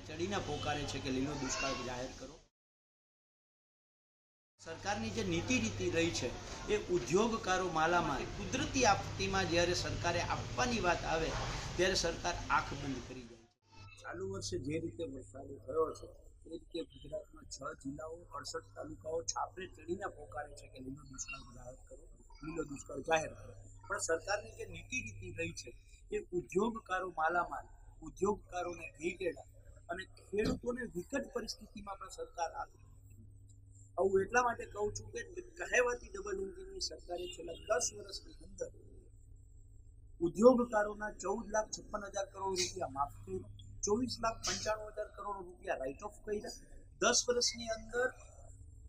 ચડીને પોકારે છે કે લીલો દુષ્કાળ જાહેર કરો। સરકારની જે નીતિ રીતિ રહી છે એ ઉદ્યોગકારો માલામાલ, કુદરતી આપત્તિમાં જ્યારે સરકારે આપવાની વાત આવે ત્યારે સરકાર આંખ બંધ કરી જાય છે। ચાલુ વર્ષે જે રીતે વરસાદ થયો છે એ રીતે ગુજરાતમાં 6 જિલ્લાઓ 68 તાલુકાઓ છાપરે ચડીને પોકારે છે કે લીલો દુષ્કાળ જાહેર કરો, લીલો દુષ્કાળ જાહેર કરો। પણ સરકારની જે નીતિ રીતિ રહી છે એ ઉદ્યોગકારો માલામાલ, ઉદ્યોગકારોને ઘેટેડા અને ખેડૂતોને વિકટ પરિસ્થિતિમાં પણ સરકાર આંખ આવું એટલા માટે કહું છું કે કહેવાતી ડબલ એન્જિનની સરકારે છેલ્લા 10 વર્ષની અંદર ઉદ્યોગકારોના 14,56,000 કરોડ રૂપિયા માફ કર્યા, 24,95,000 કરોડ રૂપિયા રાઇટ ઓફ કર્યા। 10 વર્ષની અંદર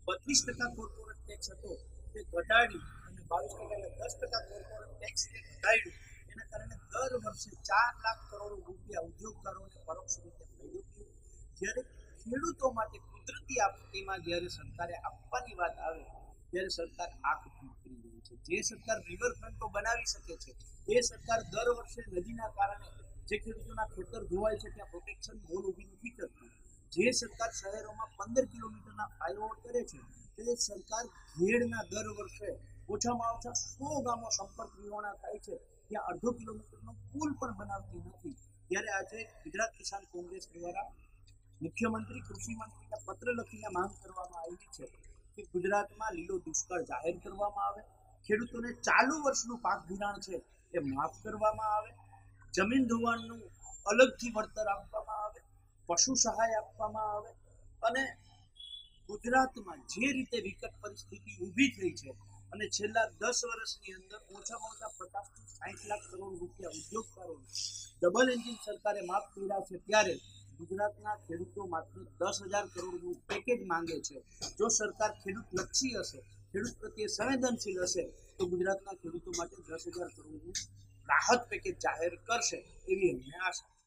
32% કોર્પોરેટ ટેક્સ હતો તે ઘટાડી અને 22% 10% કોર્પોરેટ ટેક્સ ઘટાડ્યું। એના કારણે દર વર્ષે 4 લાખ કરોડ રૂપિયા ઉદ્યોગકારોને પરોક્ષ રીતે મળ્યું। જ્યારે ખેડૂતો માટે કુદરતી આપત્તિમાં જ્યારે સરકારે આપવાની વાત આવે ત્યારે સરકાર આંખ બંધ કરી રહી છે। જે સરકાર રિવરફ્રન્ટો બનાવી શકે છે એ સરકાર દર વર્ષે નદીના કારણે જે ખેડૂતોના ખેતર ધોવાય છે ત્યાં પ્રોટેક્શન વોલ ઊભી નથી કરતી। જે સરકાર શહેરોમાં 15 કિલોમીટરના ફ્લાયઓવર કરે છે તે સરકાર ઘેડના દર વર્ષે ઓછામાં ઓછા 100 ગામો સંપર્ક વિહોણા થાય છે ત્યાં 1/2 કિલોમીટરનો પુલ પણ બનાવતી નથી। ત્યારે આજે ગુજરાત કિસાન કોંગ્રેસ દ્વારા મુખ્યમંત્રી, કૃષિ મંત્રીને પત્ર લખીને માંગ કરવામાં આવી છે કે ગુજરાતમાં લીલો દુષ્કાળ જાહેર કરવામાં આવે, ખેડૂતોને ચાલુ વર્ષનું પાક ધિરાણ છે એ માફ કરવામાં આવે, જમીન ધોવાણનું અલગથી વળતર આપવામાં આવે, પશુ સહાય આપવામાં આવે અને ગુજરાતમાં જે રીતે વિકટ પરિસ્થિતિ ઊભી થઈ છે અને છેલ્લા 10 વર્ષની અંદર ઓછામાં ઓછા 50 થી 60 લાખ કરોડ રૂપિયા ઉદ્યોગકારોને ડબલ એન્જિન સરકારે માફ કર્યા છે ત્યારે ગુજરાતના ખેડૂતો માત્ર 10,000 કરોડનું પેકેજ માંગે છે। જો સરકાર ખેડૂત લક્ષી હશે, ખેડૂત પ્રત્યે સંવેદનશીલ હશે તો ગુજરાતના ખેડૂતો માટે 10,000 કરોડનું રાહત પેકેજ જાહેર કરશે એવી અમને આશા છે।